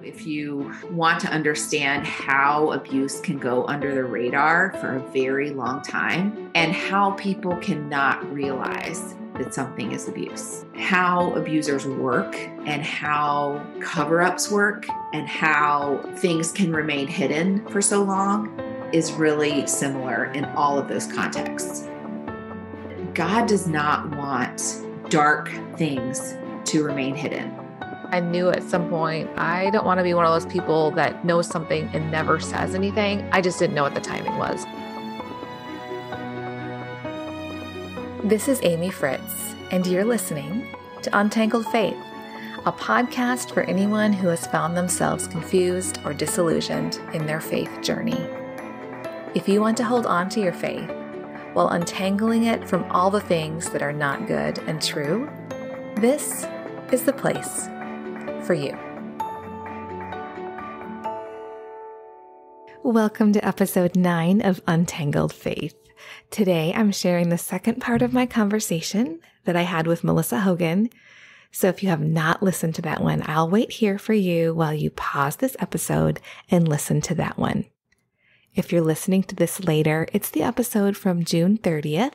If you want to understand how abuse can go under the radar for a very long time and how people cannot realize that something is abuse, how abusers work and how cover-ups work and how things can remain hidden for so long is really similar in all of those contexts. God does not want dark things to remain hidden. I knew at some point, I don't want to be one of those people that knows something and never says anything. I just didn't know what the timing was. This is Amy Fritz, and you're listening to Untangled Faith, a podcast for anyone who has found themselves confused or disillusioned in their faith journey. If you want to hold on to your faith while untangling it from all the things that are not good and true, this is the place for you. Welcome to episode 9 of Untangled Faith. Today, I'm sharing the second part of my conversation that I had with Melissa Hogan. So if you have not listened to that one, I'll wait here for you while you pause this episode and listen to that one. If you're listening to this later, it's the episode from June 30th,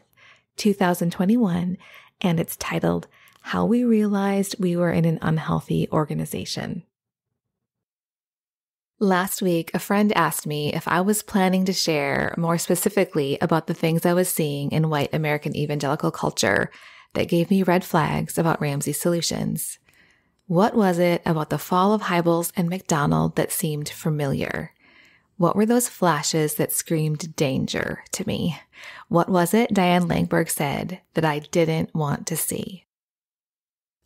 2021, and it's titled, How We Realized We Were in an Unhealthy Organization. Last week, a friend asked me if I was planning to share more specifically about the things I was seeing in white American evangelical culture that gave me red flags about Ramsey Solutions. What was it about the fall of Hybels and McDonald that seemed familiar? What were those flashes that screamed danger to me? What was it Diane Langberg said that I didn't want to see?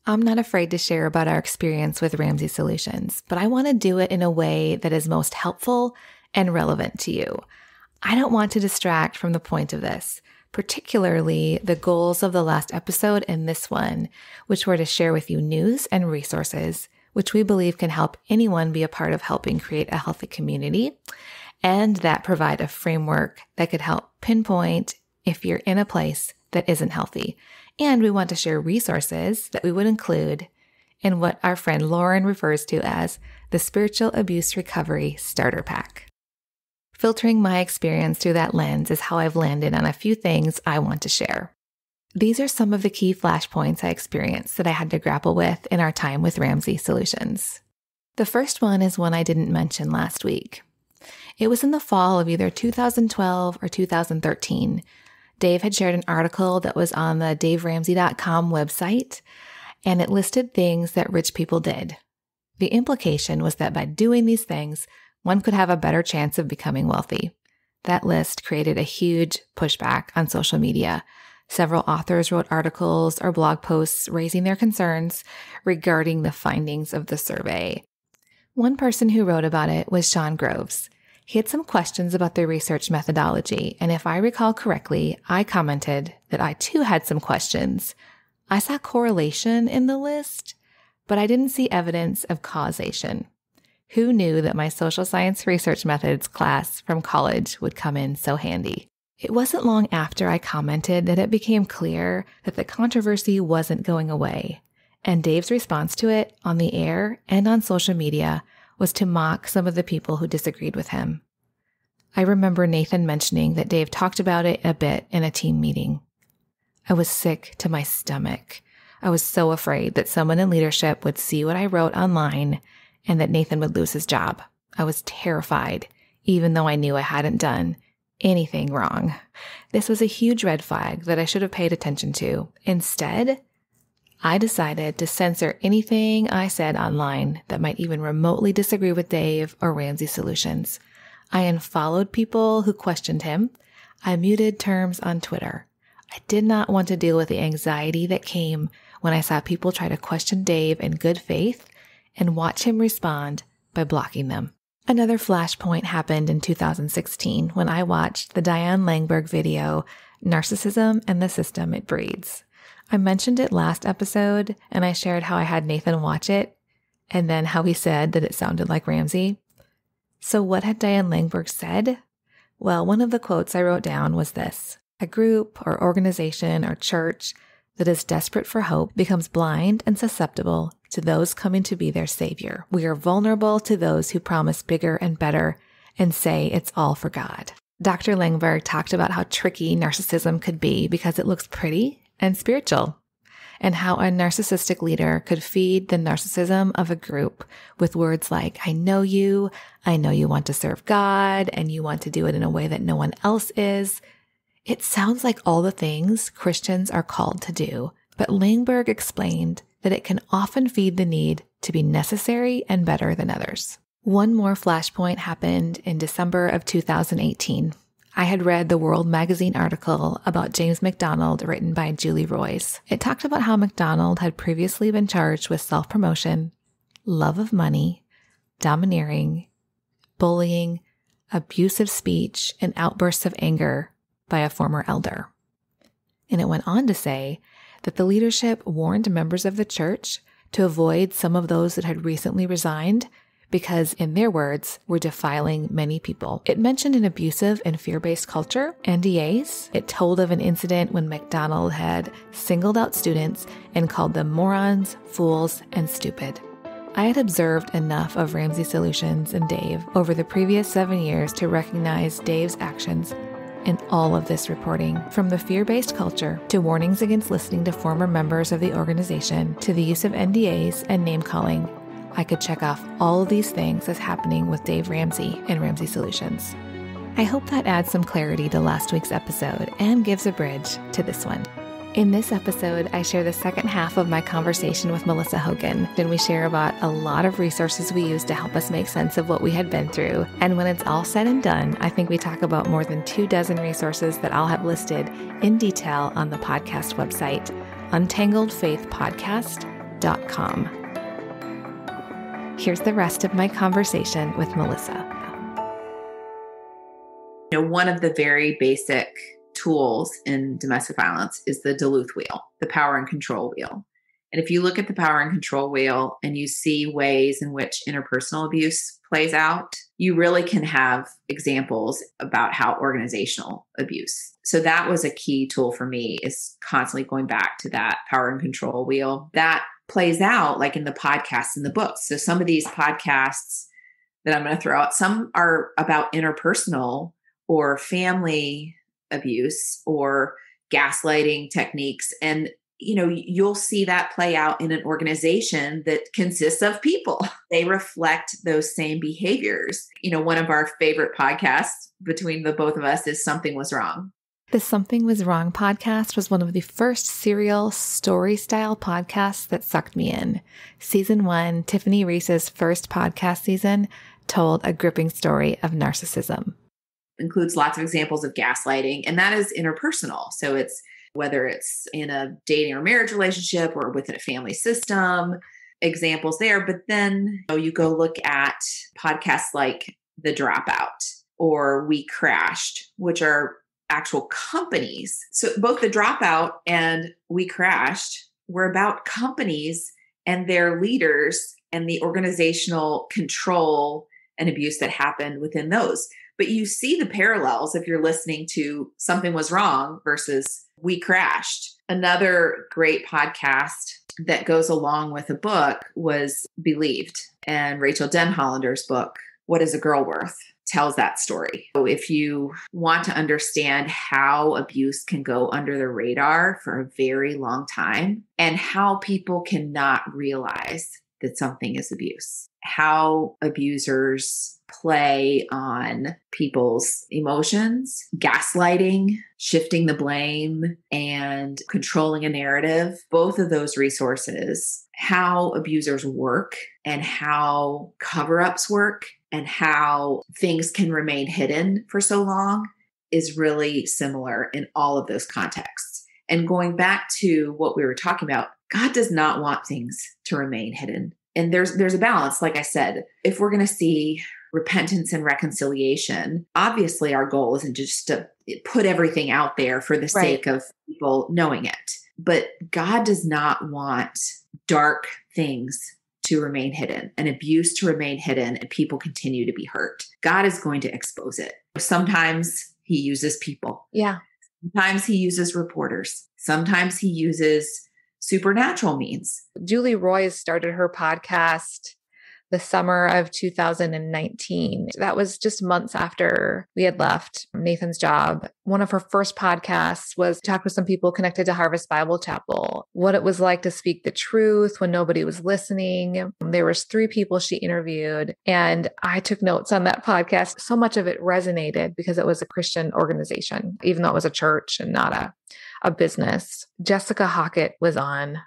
I'm not afraid to share about our experience with Ramsey Solutions, but I want to do it in a way that is most helpful and relevant to you. I don't want to distract from the point of this, particularly the goals of the last episode and this one, which were to share with you news and resources which we believe can help anyone be a part of helping create a healthy community, and that provide a framework that could help pinpoint if you're in a place that isn't healthy. And we want to share resources that we would include in what our friend Lauren refers to as the Spiritual Abuse Recovery Starter Pack. Filtering my experience through that lens is how I've landed on a few things I want to share. These are some of the key flashpoints I experienced that I had to grapple with in our time with Ramsey Solutions. The first one is one I didn't mention last week. It was in the fall of either 2012 or 2013. Dave had shared an article that was on the daveramsey.com website, and it listed things that rich people did. The implication was that by doing these things, one could have a better chance of becoming wealthy. That list created a huge pushback on social media. Several authors wrote articles or blog posts raising their concerns regarding the findings of the survey. One person who wrote about it was Sean Groves. He had some questions about the research methodology, and if I recall correctly, I commented that I too had some questions. I saw correlation in the list, but I didn't see evidence of causation. Who knew that my social science research methods class from college would come in so handy? It wasn't long after I commented that it became clear that the controversy wasn't going away, and Dave's response to it on the air and on social media was to mock some of the people who disagreed with him. I remember Nathan mentioning that Dave talked about it a bit in a team meeting. I was sick to my stomach. I was so afraid that someone in leadership would see what I wrote online and that Nathan would lose his job. I was terrified, even though I knew I hadn't done anything wrong. This was a huge red flag that I should have paid attention to. Instead, I decided to censor anything I said online that might even remotely disagree with Dave or Ramsey Solutions. I unfollowed people who questioned him. I muted terms on Twitter. I did not want to deal with the anxiety that came when I saw people try to question Dave in good faith and watch him respond by blocking them. Another flashpoint happened in 2016 when I watched the Diane Langberg video, Narcissism and the System It Breeds. I mentioned it last episode, and I shared how I had Nathan watch it, and then how he said that it sounded like Ramsey. So what had Diane Langberg said? Well, one of the quotes I wrote down was this: a group or organization or church that is desperate for hope becomes blind and susceptible to those coming to be their savior. We are vulnerable to those who promise bigger and better and say it's all for God. Dr. Langberg talked about how tricky narcissism could be because it looks pretty and spiritual, and how a narcissistic leader could feed the narcissism of a group with words like, I know you want to serve God, and you want to do it in a way that no one else is. It sounds like all the things Christians are called to do, but Langberg explained that it can often feed the need to be necessary and better than others. One more flashpoint happened in December of 2018. I had read the World Magazine article about James MacDonald written by Julie Roys. It talked about how MacDonald had previously been charged with self-promotion, love of money, domineering, bullying, abusive speech, and outbursts of anger by a former elder. And it went on to say that the leadership warned members of the church to avoid some of those that had recently resigned because, in their words, were defiling many people. It mentioned an abusive and fear-based culture, NDAs. It told of an incident when MacDonald had singled out students and called them morons, fools, and stupid. I had observed enough of Ramsey Solutions and Dave over the previous 7 years to recognize Dave's actions in all of this reporting, from the fear-based culture to warnings against listening to former members of the organization to the use of NDAs and name-calling. I could check off all of these things as happening with Dave Ramsey and Ramsey Solutions. I hope that adds some clarity to last week's episode and gives a bridge to this one. In this episode, I share the second half of my conversation with Melissa Hogan, and we share about a lot of resources we use to help us make sense of what we had been through. And when it's all said and done, I think we talk about more than 24 resources that I'll have listed in detail on the podcast website, untangledfaithpodcast.com. Here's the rest of my conversation with Melissa. One of the very basic tools in domestic violence is the Duluth wheel, the power and control wheel. And if you look at the power and control wheel and you see ways in which interpersonal abuse plays out, you really can have examples about how organizational abuse. So that was a key tool for me, is constantly going back to that power and control wheel. That plays out like in the podcasts and the books. So some of these podcasts that I'm going to throw out, some are about interpersonal or family abuse or gaslighting techniques. And, you'll see that play out in an organization that consists of people. They reflect those same behaviors. One of our favorite podcasts between the both of us is Something Was Wrong. The Something Was Wrong podcast was one of the first serial story-style podcasts that sucked me in. Season 1, Tiffany Reese's first podcast season, told a gripping story of narcissism. Includes lots of examples of gaslighting, and that is interpersonal. So it's whether it's in a dating or marriage relationship or within a family system, examples there. But then you go look at podcasts like The Dropout or We Crashed, which are actual companies. So both The Dropout and We Crashed were about companies and their leaders and the organizational control and abuse that happened within those. But you see the parallels if you're listening to Something Was Wrong versus We Crashed. Another great podcast that goes along with the book was Believed. And Rachel Denhollander's book, What Is a Girl Worth?, tells that story. So if you want to understand how abuse can go under the radar for a very long time and how people cannot realize that something is abuse, how abusers play on people's emotions, gaslighting, shifting the blame, and controlling a narrative, both of those resources, how abusers work and how cover-ups work and how things can remain hidden for so long, is really similar in all of those contexts. And going back to what we were talking about, God does not want things to remain hidden. And there's a balance. Like I said, if we're going to see repentance and reconciliation, obviously our goal isn't just to put everything out there for the sake of people knowing it. But God does not want dark things to remain hidden and abuse to remain hidden and people continue to be hurt. God is going to expose it. Sometimes he uses people. Yeah. Sometimes he uses reporters. Sometimes he uses supernatural means. Julie Roys started her podcast the summer of 2019. That was just months after we had left Nathan's job. One of her first podcasts was talk with some people connected to Harvest Bible Chapel, what it was like to speak the truth when nobody was listening. There was 3 people she interviewed, and I took notes on that podcast. So much of it resonated because it was a Christian organization, even though it was a church and not a business. Jessica Hockett was on.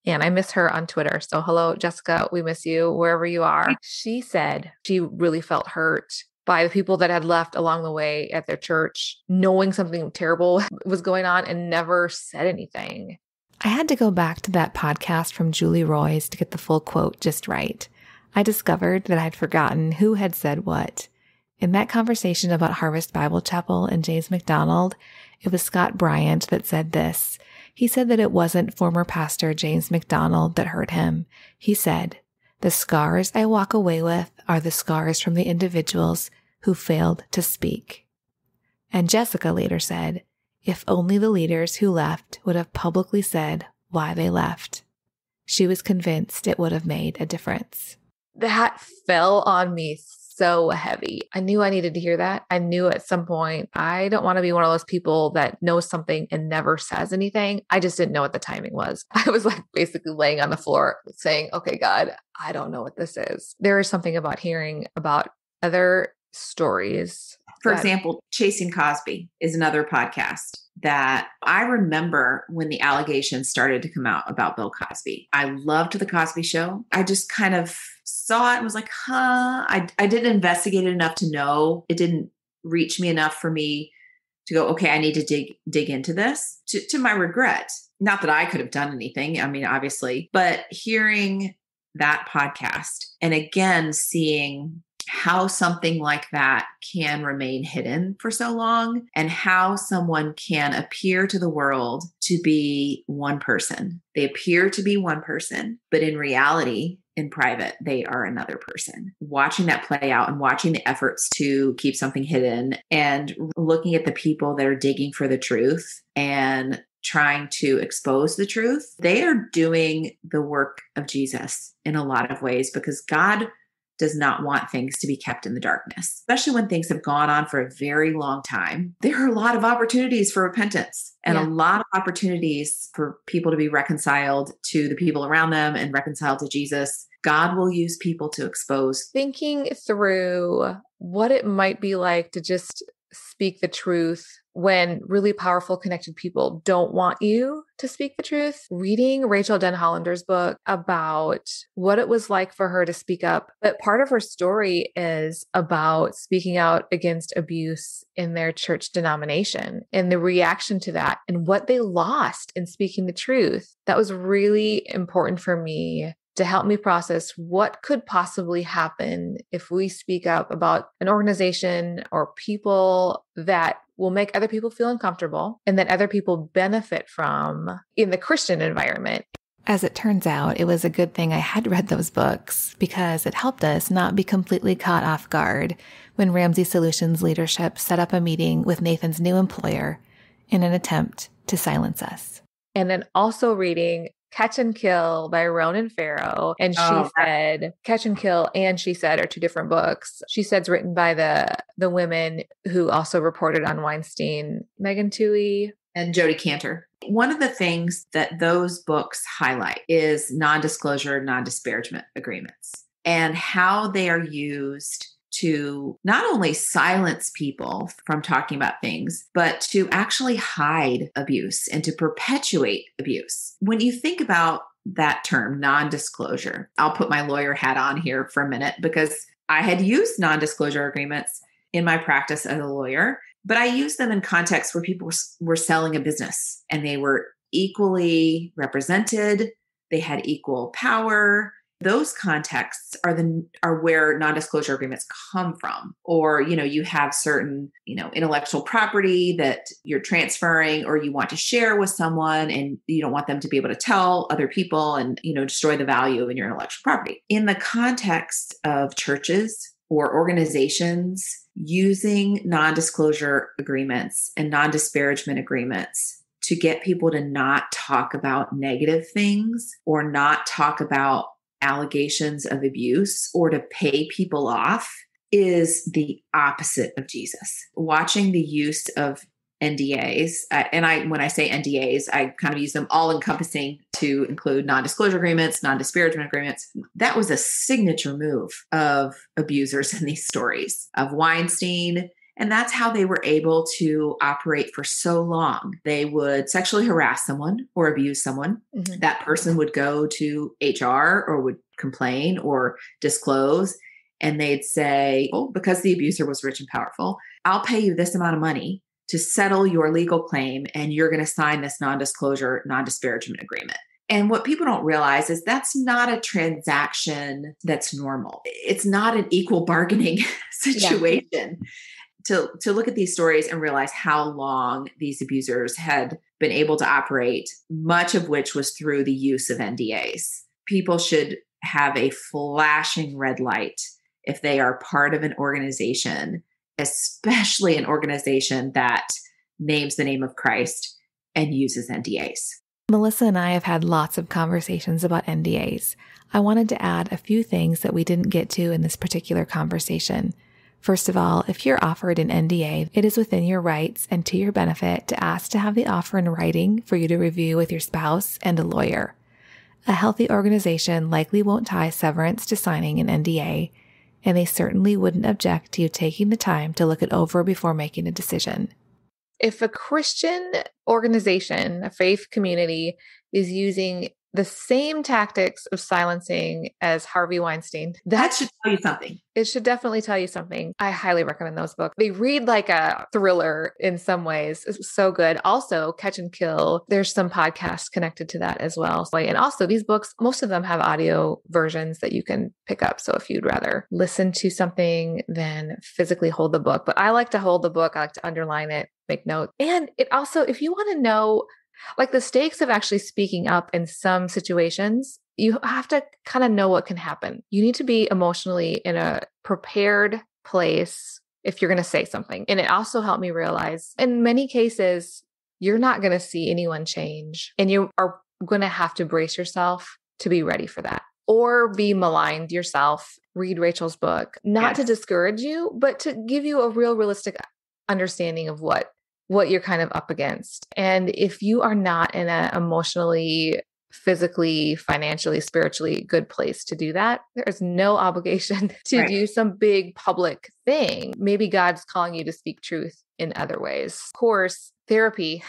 And I miss her on Twitter. So hello, Jessica, we miss you wherever you are. She said she really felt hurt by the people that had left along the way at their church, knowing something terrible was going on and never said anything. I had to go back to that podcast from Julie Roys to get the full quote just right. I discovered that I'd forgotten who had said what. In that conversation about Harvest Bible Chapel and James McDonald, it was Scott Bryant that said this. He said that it wasn't former pastor James McDonald that hurt him. He said, "The scars I walk away with are the scars from the individuals who failed to speak." And Jessica later said, "If only the leaders who left would have publicly said why they left." She was convinced it would have made a difference. That fell on me so heavy. I knew I needed to hear that. I knew at some point, I don't want to be one of those people that knows something and never says anything. I just didn't know what the timing was. I was like basically laying on the floor saying, okay, God, I don't know what this is. There is something about hearing about other stories. For example, Chasing Cosby is another podcast that I remember when the allegations started to come out about Bill Cosby. I loved The Cosby Show. I just kind of saw it and was like, I didn't investigate it enough to know. It didn't reach me enough for me to go, okay, I need to dig into this, to my regret. Not that I could have done anything. I mean, obviously, but hearing that podcast and again, seeing how something like that can remain hidden for so long and how someone can appear to the world to be one person. They appear to be one person, but in reality, in private, they are another person. Watching that play out and watching the efforts to keep something hidden and looking at the people that are digging for the truth and trying to expose the truth, they are doing the work of Jesus in a lot of ways because God does not want things to be kept in the darkness, especially when things have gone on for a very long time. There are a lot of opportunities for repentance and a lot of opportunities for people to be reconciled to the people around them and reconciled to Jesus. God will use people to expose. Thinking through what it might be like to just speak the truth when really powerful, connected people don't want you to speak the truth. Reading Rachel Denhollander's book about what it was like for her to speak up. But part of her story is about speaking out against abuse in their church denomination and the reaction to that and what they lost in speaking the truth. That was really important for me to help me process what could possibly happen if we speak up about an organization or people that will make other people feel uncomfortable and that other people benefit from in the Christian environment. As it turns out, it was a good thing I had read those books because it helped us not be completely caught off guard when Ramsey Solutions leadership set up a meeting with Nathan's new employer in an attempt to silence us. And then also reading Catch and Kill by Ronan Farrow. And she said, Catch and Kill and She Said are 2 different books. She Said's written by the women who also reported on Weinstein, Megan Twohey and Jodi Kantor. One of the things that those books highlight is non-disclosure, non-disparagement agreements and how they are used to not only silence people from talking about things, but to actually hide abuse and to perpetuate abuse. When you think about that term, non-disclosure, I'll put my lawyer hat on here for a minute because I had used non-disclosure agreements in my practice as a lawyer, but I used them in contexts where people were selling a business and they were equally represented. They had equal power. Those contexts are where non-disclosure agreements come from. Or, you have certain, intellectual property that you're transferring or you want to share with someone and you don't want them to be able to tell other people and, destroy the value of your intellectual property. In the context of churches or organizations using non-disclosure agreements and non-disparagement agreements to get people to not talk about negative things or not talk about allegations of abuse or to pay people off is the opposite of Jesus. Watching the use of NDAs, when I say NDAs, I kind of use them all encompassing to include non-disclosure agreements, non-disparagement agreements. That was a signature move of abusers in these stories of Weinstein. And that's how they were able to operate for so long. They would sexually harass someone or abuse someone. Mm-hmm. That person would go to HR or would complain or disclose. And they'd say, oh, because the abuser was rich and powerful, I'll pay you this amount of money to settle your legal claim, and you're going to sign this non-disclosure, non-disparagement agreement. And what people don't realize is that's not a transaction that's normal. It's not an equal bargaining situation. Yeah. To look at these stories and realize how long these abusers had been able to operate, much of which was through the use of NDAs. People should have a flashing red light if they are part of an organization, especially an organization that names the name of Christ and uses NDAs. Melissa and I have had lots of conversations about NDAs. I wanted to add a few things that we didn't get to in this particular conversation. First of all, if you're offered an NDA, it is within your rights and to your benefit to ask to have the offer in writing for you to review with your spouse and a lawyer. A healthy organization likely won't tie severance to signing an NDA, and they certainly wouldn't object to you taking the time to look it over before making a decision. If a Christian organization, a faith community, is using the same tactics of silencing as Harvey Weinstein, that should tell you something. It should definitely tell you something. I highly recommend those books. They read like a thriller in some ways. It's so good. Also, Catch and Kill, there's some podcasts connected to that as well. And also these books, most of them have audio versions that you can pick up. So if you'd rather listen to something than physically hold the book, but I like to hold the book. I like to underline it, make notes. And it also, if you want to know like the stakes of actually speaking up in some situations, you have to kind of know what can happen. You need to be emotionally in a prepared place if you're going to say something. And it also helped me realize in many cases, you're not going to see anyone change, and you are going to have to brace yourself to be ready for that or be maligned yourself. Read Rachel's book, not to discourage you, but to give you a realistic understanding of what you're kind of up against. And if you are not in an emotionally, physically, financially, spiritually good place to do that, there is no obligation to do some big public thing. Maybe God's calling you to speak truth in other ways. Of course, therapy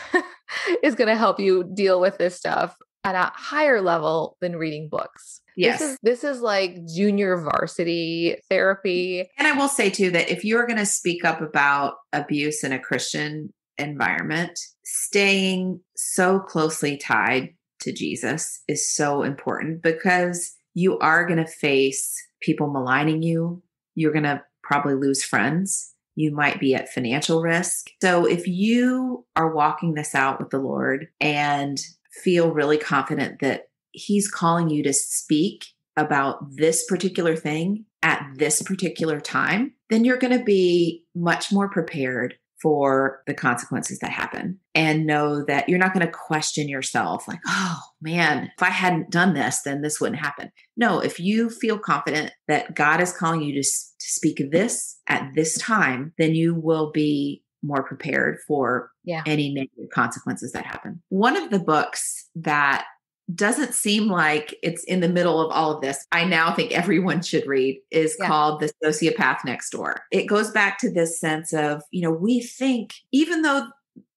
is going to help you deal with this stuff at a higher level than reading books. Yes. This is like junior varsity therapy. And I will say too, that if you're going to speak up about abuse in a Christian environment, staying so closely tied to Jesus is so important, because you are going to face people maligning you. You're going to probably lose friends. You might be at financial risk. So if you are walking this out with the Lord and feel really confident that He's calling you to speak about this particular thing at this particular time, then you're going to be much more prepared for the consequences that happen, and know that you're not going to question yourself like, oh man, if I hadn't done this, then this wouldn't happen. No, if you feel confident that God is calling you to speak this at this time, then you will be more prepared for any negative consequences that happen. One of the books that doesn't seem like it's in the middle of all of this, I now think everyone should read, is called The Sociopath Next Door. It goes back to this sense of, we think, even though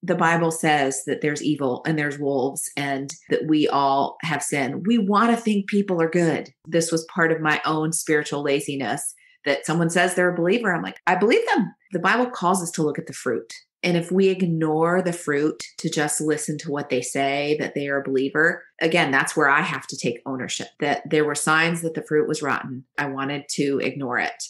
the Bible says that there's evil and there's wolves and that we all have sin, we want to think people are good. This was part of my own spiritual laziness, that someone says they're a believer. I'm like, I believe them. The Bible calls us to look at the fruit. And if we ignore the fruit to just listen to what they say, that they are a believer, again, that's where I have to take ownership, that there were signs that the fruit was rotten. I wanted to ignore it.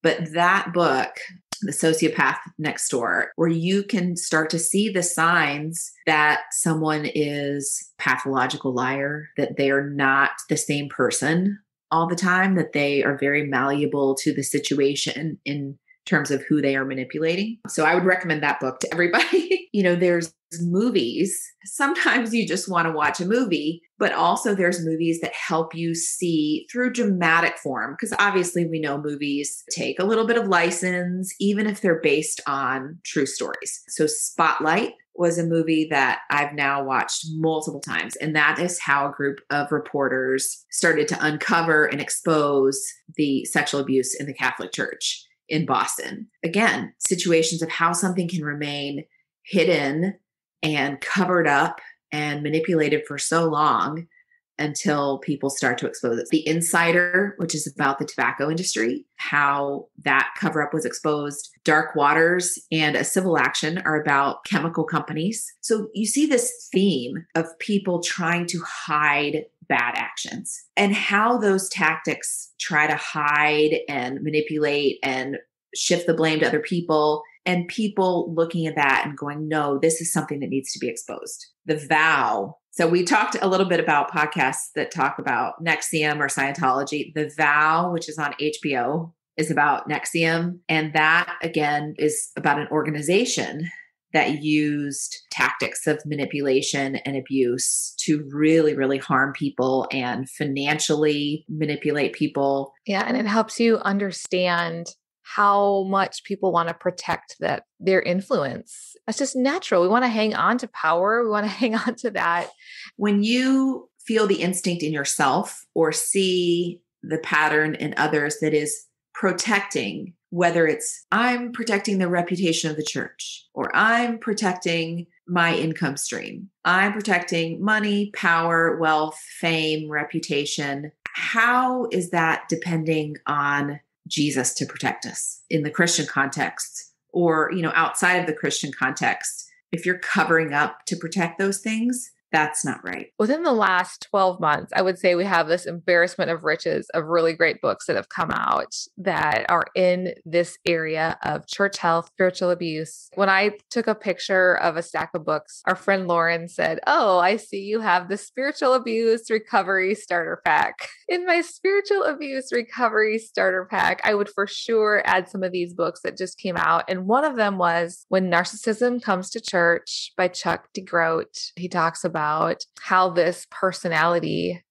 But that book, The Sociopath Next Door, where you can start to see the signs that someone is a pathological liar, that they are not the same person all the time, that they are very malleable to the situation in terms of who they are manipulating. So I would recommend that book to everybody. There's movies. Sometimes you just want to watch a movie, but also there's movies that help you see through dramatic form. Because obviously we know movies take a little bit of license, even if they're based on true stories. So Spotlight was a movie that I've now watched multiple times. And that is how a group of reporters started to uncover and expose the sexual abuse in the Catholic Church in Boston. Again, situations of how something can remain hidden and covered up and manipulated for so long until people start to expose it. The Insider, which is about the tobacco industry, how that cover up was exposed. Dark Waters and A Civil Action are about chemical companies. So you see this theme of people trying to hide bad actions and how those tactics try to hide and manipulate and shift the blame to other people, and people looking at that and going, no, this is something that needs to be exposed. The Vow. So we talked a little bit about podcasts that talk about NXIVM or Scientology. The Vow, which is on HBO, is about NXIVM. And that, again, is about an organization that used tactics of manipulation and abuse to really, really harm people and financially manipulate people. Yeah. And it helps you understand how much people want to protect their influence. That's just natural. We want to hang on to power. We want to hang on to that. When you feel the instinct in yourself or see the pattern in others that is protecting, whether it's I'm protecting the reputation of the church, or I'm protecting my income stream, I'm protecting money, power, wealth, fame, reputation. How is that depending on Jesus to protect us in the Christian context, or, outside of the Christian context? If you're covering up to protect those things, that's not right. Within the last 12 months, I would say we have this embarrassment of riches of really great books that have come out that are in this area of church health, spiritual abuse. When I took a picture of a stack of books, our friend Lauren said, "Oh, I see you have the Spiritual Abuse Recovery Starter Pack." In my Spiritual Abuse Recovery Starter Pack, I would for sure add some of these books that just came out. And one of them was When Narcissism Comes to Church by Chuck DeGroat. He talks about how this personality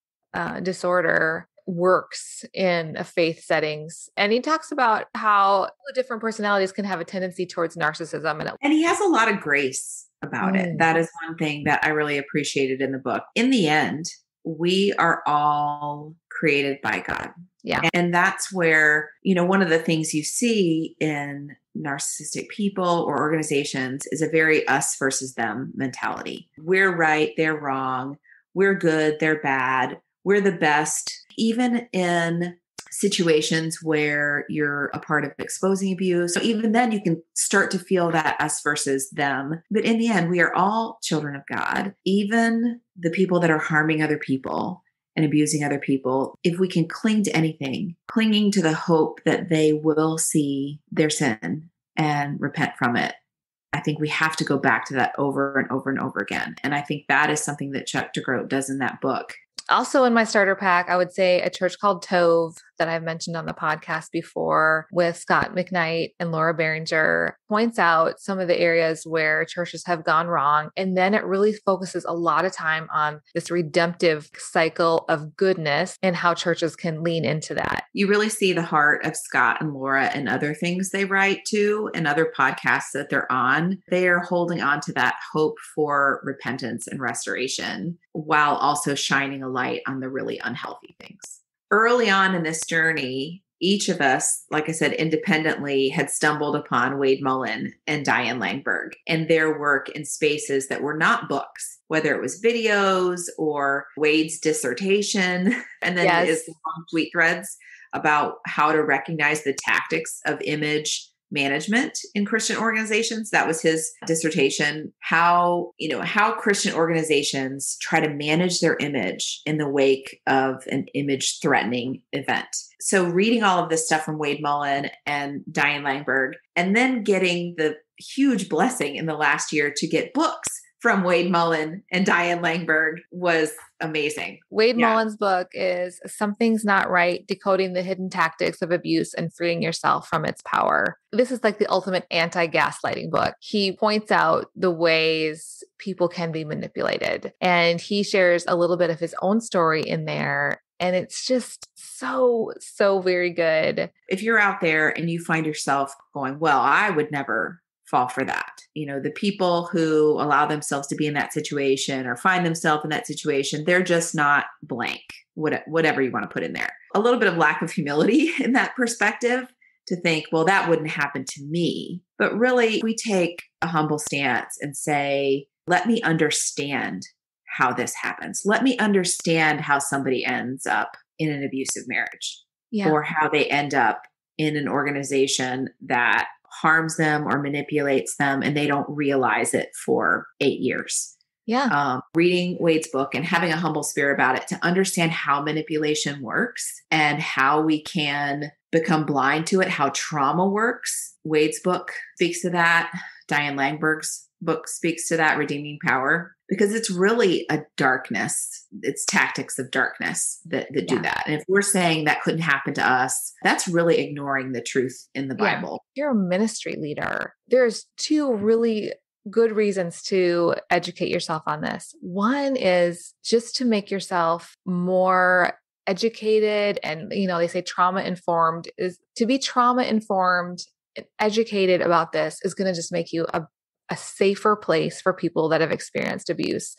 disorder works in a faith settings. And he talks about how the different personalities can have a tendency towards narcissism. And he has a lot of grace about it. That is one thing that I really appreciated in the book. In the end, we are all created by God. Yeah. And that's where, one of the things you see in narcissistic people or organizations is a very us versus them mentality. We're right, they're wrong. We're good, they're bad. We're the best. Even in situations where you're a part of exposing abuse, so even then you can start to feel that us versus them. But in the end, we are all children of God. Even the people that are harming other people and abusing other people, if we can cling to anything, clinging to the hope that they will see their sin and repent from it, I think we have to go back to that over and over and over again. And I think that is something that Chuck DeGroat does in that book. Also in my starter pack, I would say a church called Tove that I've mentioned on the podcast before with Scott McKnight and Laura Behringer points out some of the areas where churches have gone wrong. And then it really focuses a lot of time on this redemptive cycle of goodness and how churches can lean into that. You really see the heart of Scott and Laura and other things they write too, and other podcasts that they're on. They are holding on to that hope for repentance and restoration while also shining a light on the really unhealthy things. Early on in this journey, each of us, like I said, independently had stumbled upon Wade Mullen and Diane Langberg and their work in spaces that were not books, whether it was videos or Wade's dissertation, and then his long tweet threads about how to recognize the tactics of image management in Christian organizations. That was his dissertation. How Christian organizations try to manage their image in the wake of an image threatening event. So reading all of this stuff from Wade Mullen and Diane Langberg, and then getting the huge blessing in the last year to get books from Wade Mullen and Diane Langberg was amazing. Wade Mullen's book is Something's Not Right, Decoding the Hidden Tactics of Abuse and Freeing Yourself from Its Power. This is like the ultimate anti-gaslighting book. He points out the ways people can be manipulated, and he shares a little bit of his own story in there. And it's just so very good. If you're out there and you find yourself going, well, I would never fall for that. The people who allow themselves to be in that situation or find themselves in that situation, they're just not blank, whatever you want to put in there. A little bit of lack of humility in that perspective to think, well, that wouldn't happen to me. But really, we take a humble stance and say, let me understand how this happens. Let me understand how somebody ends up in an abusive marriage or how they end up in an organization that harms them or manipulates them and they don't realize it for 8 years. Reading Wade's book and having a humble spirit about it to understand how manipulation works and how we can become blind to it, how trauma works. Wade's book speaks to that. Diane Langberg's book speaks to that, Redeeming Power, because it's really a darkness. It's tactics of darkness that do that. And if we're saying that couldn't happen to us, that's really ignoring the truth in the Bible. You're a ministry leader. There's two really good reasons to educate yourself on this. One is just to make yourself more educated, and they say trauma informed. Is to be trauma informed and educated about this is going to just make you a safer place for people that have experienced abuse,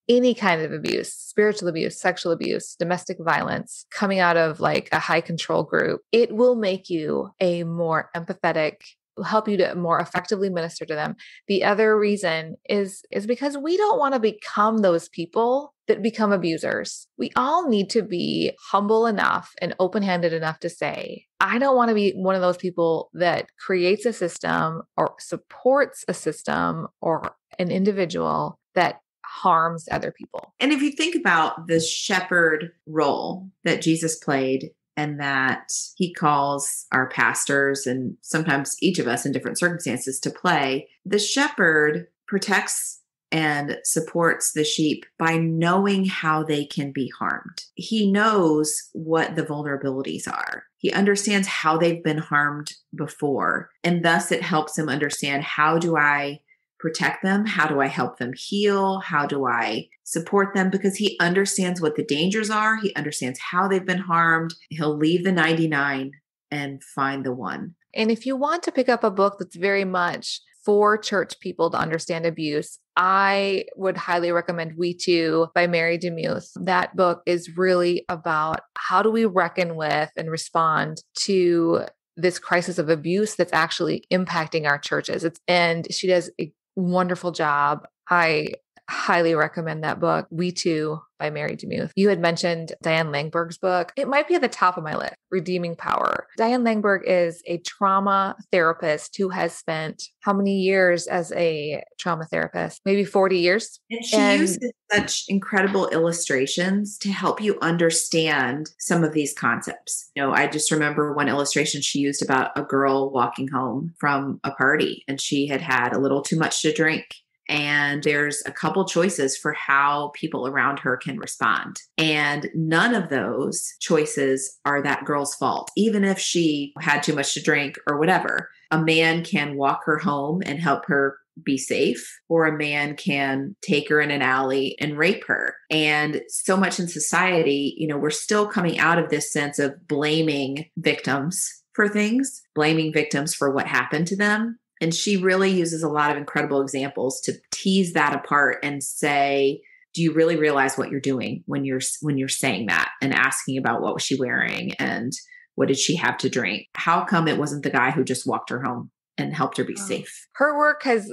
any kind of abuse, spiritual abuse, sexual abuse, domestic violence, coming out of like a high control group. It will make you a more empathetic, will help you to more effectively minister to them. The other reason is because we don't want to become those people that become abusers. We all need to be humble enough and open-handed enough to say, I don't want to be one of those people that creates a system or supports a system or an individual that harms other people. And if you think about the shepherd role that Jesus played and that he calls our pastors and sometimes each of us in different circumstances to play, the shepherd protects and supports the sheep by knowing how they can be harmed. He knows what the vulnerabilities are. He understands how they've been harmed before, and thus it helps him understand, how do I protect them? How do I help them heal? How do I support them? Because he understands what the dangers are. He understands how they've been harmed. He'll leave the 99 and find the one. And if you want to pick up a book that's very much for church people to understand abuse, I would highly recommend We Too by Mary DeMuth. That book is really about how do we reckon with and respond to this crisis of abuse that's actually impacting our churches. And she does a wonderful job. I highly recommend that book, We Too by Mary DeMuth. You had mentioned Diane Langberg's book. It might be at the top of my list, Redeeming Power. Diane Langberg is a trauma therapist who has spent how many years as a trauma therapist? Maybe 40 years. And she uses such incredible illustrations to help you understand some of these concepts. I just remember one illustration she used about a girl walking home from a party, and she had had a little too much to drink. And there's a couple choices for how people around her can respond. And none of those choices are that girl's fault. Even if she had too much to drink or whatever, a man can walk her home and help her be safe, or a man can take her in an alley and rape her. And so much in society, we're still coming out of this sense of blaming victims for things, blaming victims for what happened to them. And she really uses a lot of incredible examples to tease that apart and say, do you really realize what you're doing when you're saying that and asking about what was she wearing and what did she have to drink? How come it wasn't the guy who just walked her home and helped her be safe? Her work has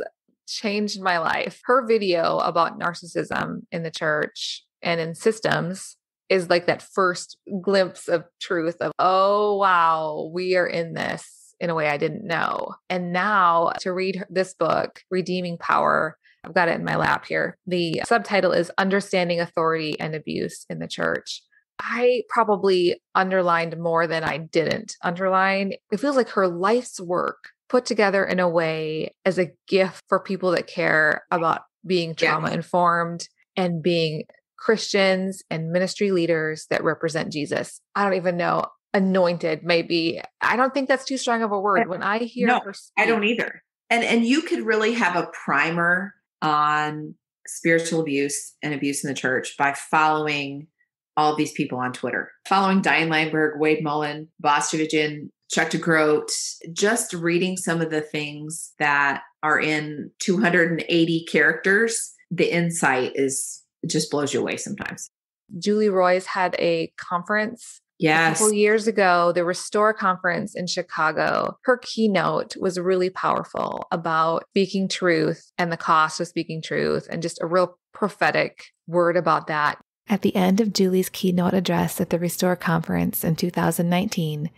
changed my life. Her video about narcissism in the church and in systems is like that first glimpse of truth of, oh, wow, we are in this in a way I didn't know. And now to read this book, Redeeming Power, I've got it in my lap here. The subtitle is Understanding Authority and Abuse in the Church. I probably underlined more than I didn't underline. It feels like her life's work put together in a way as a gift for people that care about being trauma informed and being Christians and ministry leaders that represent Jesus. I don't even know. Anointed, maybe. I don't think that's too strong of a word. When I hear her speak, I don't either. And you could really have a primer on spiritual abuse and abuse in the church by following all of these people on Twitter. Following Diane Langberg, Wade Mullen, Boss Chivijian, Chuck DeGroat, just reading some of the things that are in 280 characters, the insight just blows you away sometimes. Julie Roys had a conference a couple years ago, the Restore Conference in Chicago. Her keynote was really powerful about speaking truth and the cost of speaking truth, and just a real prophetic word about that. At the end of Julie's keynote address at the Restore Conference in 2019,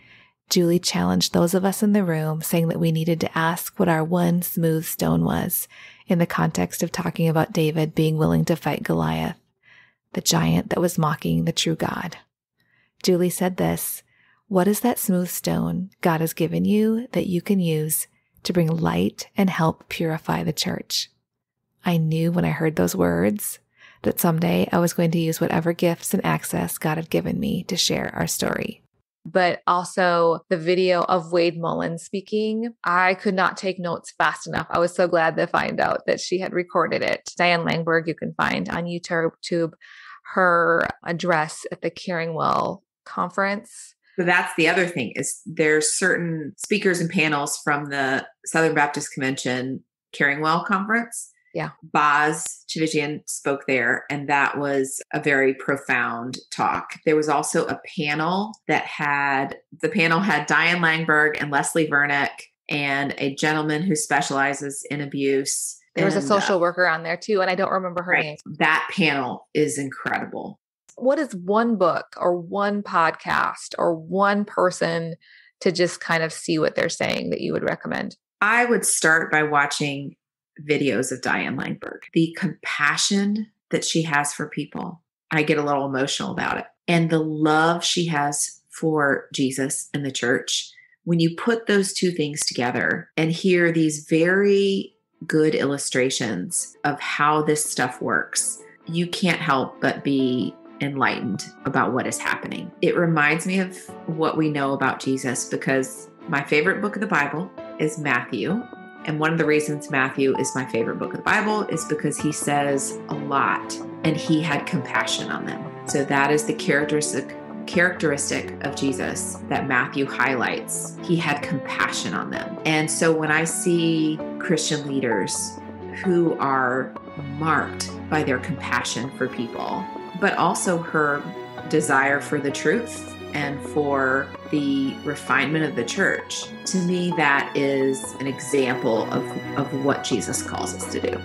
Julie challenged those of us in the room, saying that we needed to ask what our one smooth stone was, in the context of talking about David being willing to fight Goliath, the giant that was mocking the true God. Julie said this: "What is that smooth stone God has given you that you can use to bring light and help purify the church?" I knew when I heard those words that someday I was going to use whatever gifts and access God had given me to share our story. But also the video of Wade Mullen speaking, I could not take notes fast enough. I was so glad to find out that she had recorded it. Diane Langberg, you can find on YouTube her address at the Caring Well conference. So that's the other thing, is there's certain speakers and panels from the Southern Baptist Convention Caring Well conference. Yeah. Boz Chivijian spoke there, and that was a very profound talk. There was also a panel had Diane Langberg and Leslie Vernick and a gentleman who specializes in abuse. There was a social worker on there too, and I don't remember her name. That panel is incredible. What is one book or one podcast or one person to just kind of see what they're saying that you would recommend? I would start by watching videos of Diane Langberg. The compassion that she has for people, I get a little emotional about it. And the love she has for Jesus and the church. When you put those two things together and hear these very good illustrations of how this stuff works, you can't help but be enlightened about what is happening. It reminds me of what we know about Jesus, because my favorite book of the Bible is Matthew. And one of the reasons Matthew is my favorite book of the Bible is because he says a lot and he had compassion on them. So that is the characteristic of Jesus that Matthew highlights. He had compassion on them. And so when I see Christian leaders who are marked by their compassion for people, but also her desire for the truth and for the refinement of the church, to me, that is an example of what Jesus calls us to do.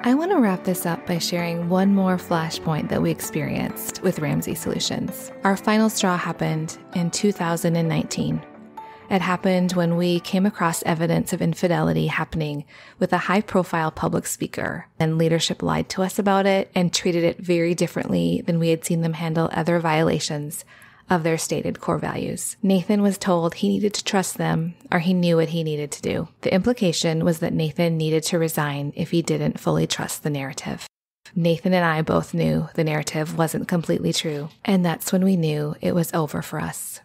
I want to wrap this up by sharing one more flashpoint that we experienced with Ramsey Solutions. Our final straw happened in 2019. It happened when we came across evidence of infidelity happening with a high-profile public speaker, and leadership lied to us about it and treated it very differently than we had seen them handle other violations of their stated core values. Nathan was told he needed to trust them, or he knew what he needed to do. The implication was that Nathan needed to resign if he didn't fully trust the narrative. Nathan and I both knew the narrative wasn't completely true, and that's when we knew it was over for us.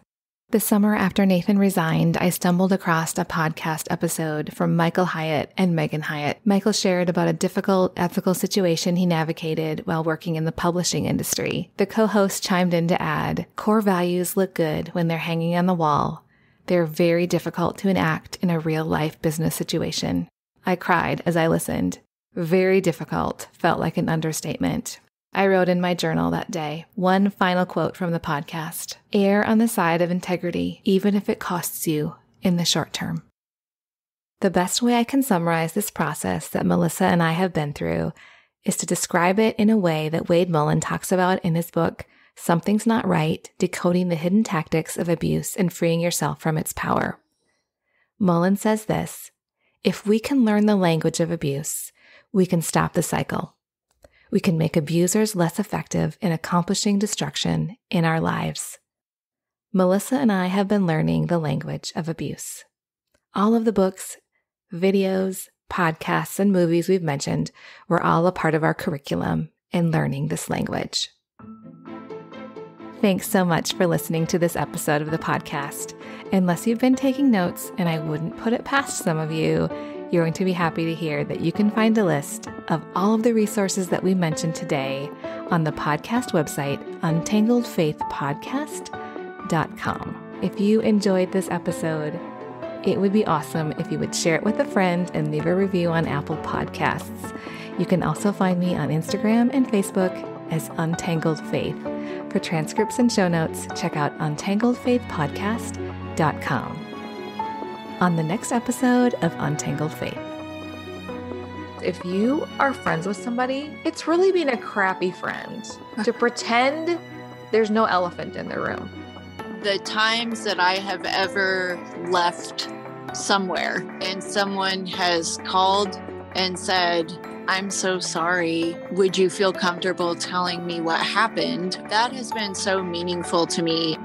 The summer after Nathan resigned, I stumbled across a podcast episode from Michael Hyatt and Megan Hyatt. Michael shared about a difficult ethical situation he navigated while working in the publishing industry. The co-host chimed in to add, "Core values look good when they're hanging on the wall. They're very difficult to enact in a real-life business situation." I cried as I listened. Very difficult felt like an understatement. I wrote in my journal that day, one final quote from the podcast: "Err on the side of integrity, even if it costs you in the short term." The best way I can summarize this process that Melissa and I have been through is to describe it in a way that Wade Mullen talks about in his book, Something's Not Right: Decoding the Hidden Tactics of Abuse and Freeing Yourself from Its Power. Mullen says this: "If we can learn the language of abuse, we can stop the cycle. We can make abusers less effective in accomplishing destruction in our lives." Melissa and I have been learning the language of abuse. All of the books, videos, podcasts, and movies we've mentioned were all a part of our curriculum in learning this language. Thanks so much for listening to this episode of the podcast. Unless you've been taking notes, and I wouldn't put it past some of you, you're going to be happy to hear that you can find a list of all of the resources that we mentioned today on the podcast website, untangledfaithpodcast.com. If you enjoyed this episode, it would be awesome if you would share it with a friend and leave a review on Apple Podcasts. You can also find me on Instagram and Facebook as Untangled Faith. For transcripts and show notes, check out untangledfaithpodcast.com. On the next episode of Untangled Faith. If you are friends with somebody, it's really being a crappy friend to pretend there's no elephant in the room. The times that I have ever left somewhere and someone has called and said, "I'm so sorry. Would you feel comfortable telling me what happened?" That has been so meaningful to me.